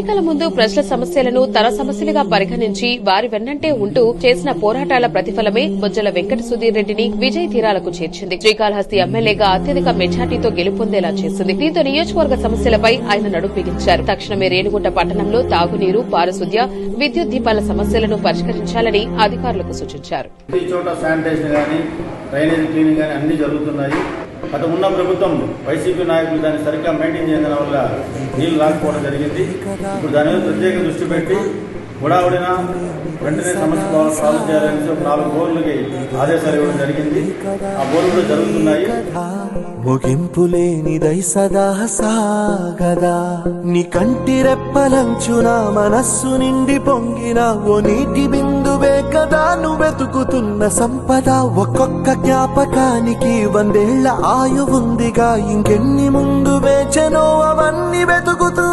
ఎన్నికల ముందు ప్రజల సమస్యలను తన సమస్యలుగా పరిగణించి వారి వెన్నంటే ఉంటూ చేసిన పోరాటాల ప్రతిఫలమే బొజ్జల వెంకట సుధీర్ రెడ్డిని విజయ తీరాలకు చేర్చింది. శ్రీకాళహస్తి ఎమ్మెల్యేగా అత్యధిక మెజార్టీతో గెలుపొందేలా చేసింది. దీంతో నియోజకవర్గ సమస్యలపై ఆయన నడుం బిగించారు. తక్షణమే రేణిగుంట పట్టణంలో తాగునీరు, పారిశుద్ధ్య, విద్యుత్ దీపాల సమస్యలను పరిష్కరించాలని అధికారులకు సూచించారు. అటు ఉన్న ప్రభుత్వం వైసీపీ నాయకులు దాన్ని సరిగ్గా మెయింటైన్ చేయడం వల్ల నీళ్లు రాకపోవడం జరిగింది. ఇప్పుడు దాని మీద ప్రత్యేక దృష్టి పెట్టి హుడావుడిన వెంటనే సమస్య సాల్వ్ చేయాలని 4 బోర్లకి ఆదేశాలు ఇవ్వడం జరిగింది. ఆ బోర్లు కూడా జరుగుతున్నాయి. ముగింపులేనిదై సదా సాగదా నీ కంటి రెప్పలంచున మనస్సు నిండి పొంగిన ఓ నీటి బిందువే కదా నువ్వెతుకుతున్న సంపద. ఒక్కొక్క జ్ఞాపకానికి 100 ఏళ్ల ఆయువుందిగా, ఇంకెన్ని ముందు వేచనో అవన్నీ వెతుకుతూ